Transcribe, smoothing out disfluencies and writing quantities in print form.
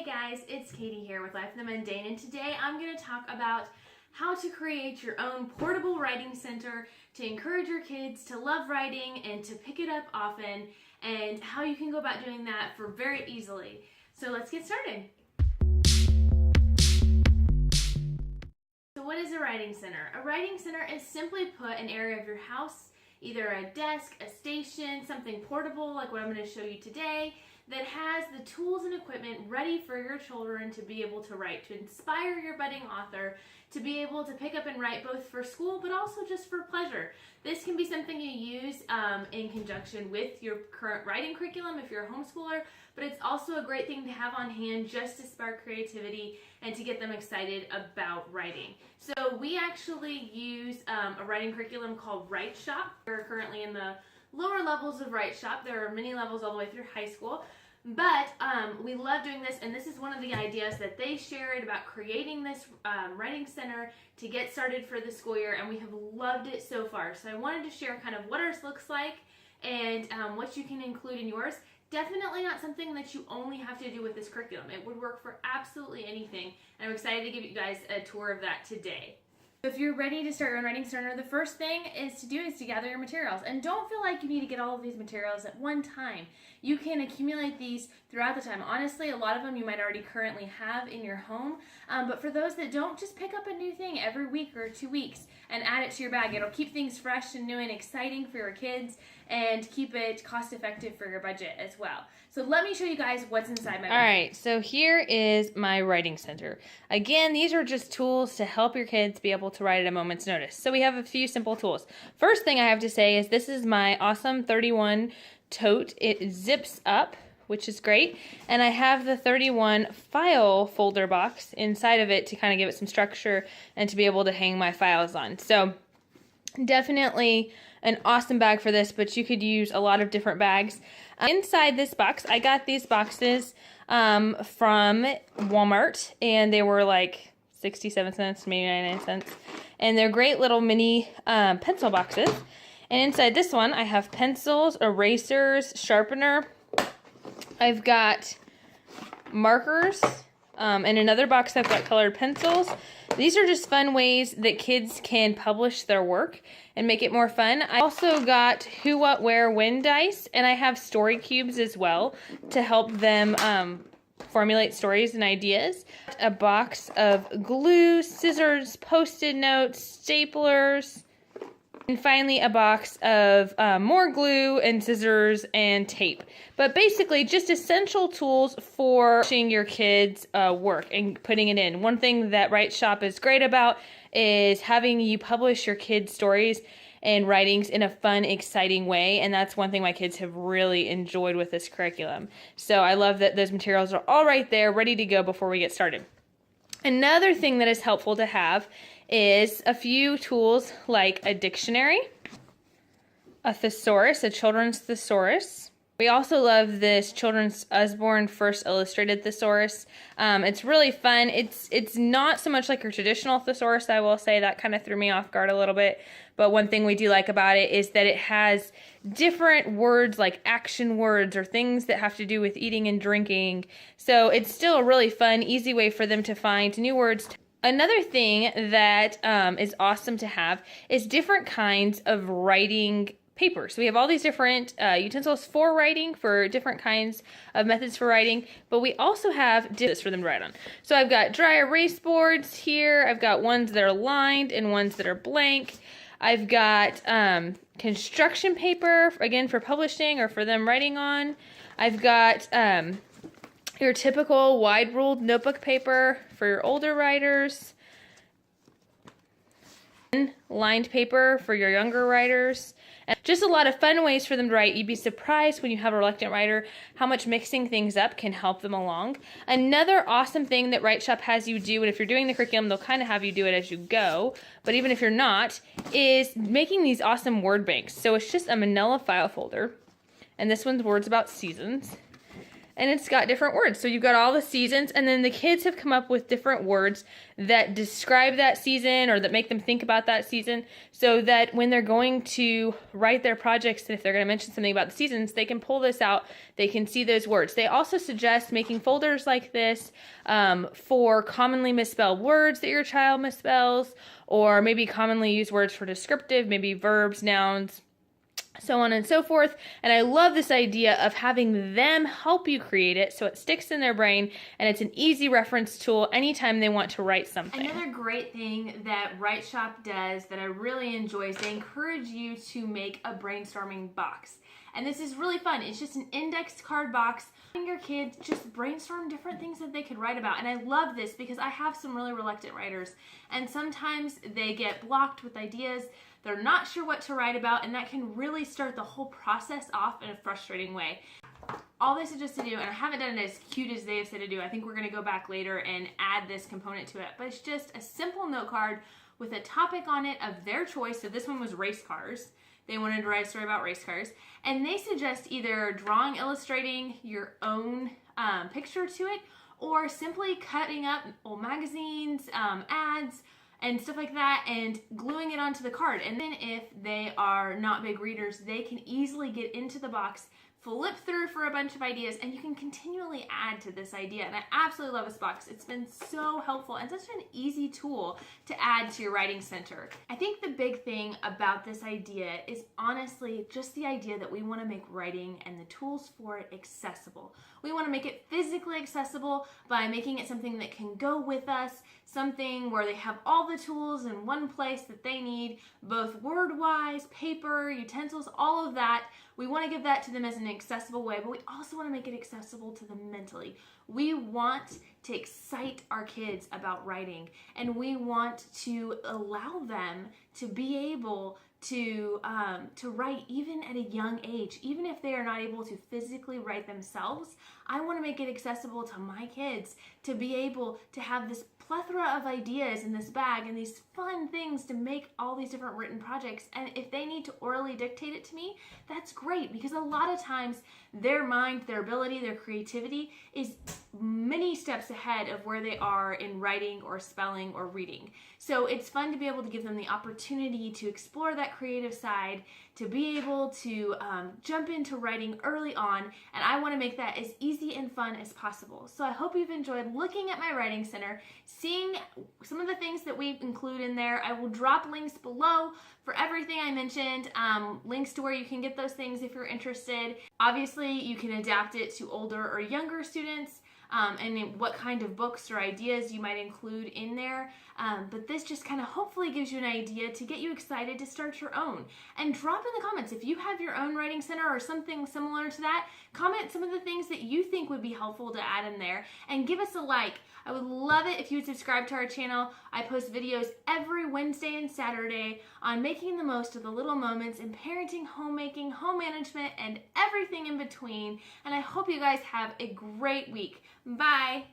guys, it's Katie here with Life in the Mundane, and today I'm going to talk about how to create your own portable writing center to encourage your kids to love writing and to pick it up often, and how you can go about doing that for very easily. So let's get started. So what is a writing center? A writing center is simply put an area of your house, either a desk, a station, something portable like what I'm going to show you today, that has the tools and equipment ready for your children to be able to write, to inspire your budding author to be able to pick up and write both for school but also just for pleasure. This can be something you use in conjunction with your current writing curriculum if you're a homeschooler, but it's also a great thing to have on hand just to spark creativity and to get them excited about writing. So we actually use a writing curriculum called Write Shop. We're currently in the lower levels of Write Shop. There are many levels all the way through high school. But we love doing this, and this is one of the ideas that they shared about creating this writing center to get started for the school year, and we have loved it so far. So I wanted to share kind of what ours looks like and what you can include in yours. Definitely not something that you only have to do with this curriculum. It would work for absolutely anything, and I'm excited to give you guys a tour of that today. If you're ready to start your own writing center, the first thing is to gather your materials. And don't feel like you need to get all of these materials at one time. You can accumulate these throughout the time. Honestly, a lot of them you might already currently have in your home. But for those that don't, just pick up a new thing every week or 2 weeks and add it to your bag. It'll keep things fresh and new and exciting for your kids and keep it cost effective for your budget as well. So let me show you guys what's inside my bag. Alright, so here is my writing center. Again, these are just tools to help your kids be able to write at a moment's notice. So we have a few simple tools. First thing I have to say is this is my awesome 31 tote. It zips up, which is great. And I have the 31 file folder box inside of it to kind of give it some structure and to be able to hang my files on. So definitely an awesome bag for this, but you could use a lot of different bags. Inside this box, I got these boxes from Walmart, and they were like 67 cents, maybe 99 cents. And they're great little mini pencil boxes. And inside this one, I have pencils, erasers, sharpener. I've got markers. In another box, I've got colored pencils. These are just fun ways that kids can publish their work and make it more fun. I also got Who, What, Where, When dice, and I have story cubes as well to help them formulate stories and ideas. A box of glue, scissors, Post-it notes, staplers, and finally a box of more glue and scissors and tape. But basically just essential tools for pushing your kids' work and putting it in. One thing that Write Shop is great about is having you publish your kids' stories and writings in a fun, exciting way. And that's one thing my kids have really enjoyed with this curriculum. So I love that those materials are all right there, ready to go before we get started. Another thing that is helpful to have is a few tools like a dictionary, a thesaurus, a children's thesaurus. We also love this children's Usborne First Illustrated Thesaurus. It's really fun. It's not so much like your traditional thesaurus, I will say. That kind of threw me off guard a little bit. But one thing we do like about it is that it has different words like action words or things that have to do with eating and drinking. So it's still a really fun, easy way for them to find new words. Another thing that is awesome to have is different kinds of writing paper. So we have all these different utensils for writing, for different kinds of methods for writing, but we also have this for them to write on. So I've got dry erase boards here. I've got ones that are lined and ones that are blank. I've got construction paper, again, for publishing or for them writing on. I've got your typical wide-ruled notebook paper for your older writers. Lined paper for your younger writers. And just a lot of fun ways for them to write. You'd be surprised when you have a reluctant writer how much mixing things up can help them along. Another awesome thing that Write Shop has you do, and if you're doing the curriculum, they'll kind of have you do it as you go, but even if you're not, is making these awesome word banks. So it's just a manila file folder, and this one's words about seasons. and it's got different words. So you've got all the seasons, and then the kids have come up with different words that describe that season or that make them think about that season, so that when they're going to write their projects, and if they're going to mention something about the seasons, they can pull this out, they can see those words. They also suggest making folders like this for commonly misspelled words that your child misspells, or maybe commonly used words for descriptive, maybe verbs, nouns, so on and so forth. And I love this idea of having them help you create it so it sticks in their brain and it's an easy reference tool anytime they want to write something. Another great thing that Write Shop does that I really enjoy is they encourage you to make a brainstorming box. And this is really fun. It's just an index card box. Your kids just brainstorm different things that they could write about. And I love this because I have some really reluctant writers, and sometimes they get blocked with ideas. They're not sure what to write about, and that can really start the whole process off in a frustrating way. All they suggest to do, and I haven't done it as cute as they have said to do, I think we're going to go back later and add this component to it, but it's just a simple note card with a topic on it of their choice. So this one was race cars. They wanted to write a story about race cars, and they suggest either drawing, illustrating your own picture to it, or simply cutting up old magazines, ads, and stuff like that, and gluing it onto the card. And then if they are not big readers, they can easily get into the box, flip through for a bunch of ideas, and you can continually add to this idea. And I absolutely love this box. It's been so helpful and such an easy tool to add to your writing center. I think the big thing about this idea is honestly just the idea that we want to make writing and the tools for it accessible. We want to make it physically accessible by making it something that can go with us, something where they have all the tools in one place that they need, both word-wise, paper, utensils, all of that. We want to give that to them as an accessible way, but we also want to make it accessible to them mentally. We want to excite our kids about writing, and we want to allow them to be able to write even at a young age. Even if they are not able to physically write themselves, I want to make it accessible to my kids to be able to have this plethora of ideas in this bag and these fun things to make all these different written projects. And if they need to orally dictate it to me, that's great, because a lot of times their mind, their ability, their creativity is many steps ahead of where they are in writing or spelling or reading. So it's fun to be able to give them the opportunity to explore that creative side, to be able to jump into writing early on, and I want to make that as easy and fun as possible. So I hope you've enjoyed looking at my writing center, seeing some of the things that we include in there. I will drop links below for everything I mentioned, links to where you can get those things if you're interested. Obviously, you can adapt it to older or younger students, and what kind of books or ideas you might include in there. But this just kind of hopefully gives you an idea to get you excited to start your own. And drop in the comments if you have your own writing center or something similar to that. Comment some of the things that you think would be helpful to add in there, and give us a like. I would love it if you would subscribe to our channel. I post videos every Wednesday and Saturday on making the most of the little moments in parenting, homemaking, home management, and everything in between. And I hope you guys have a great week. Bye!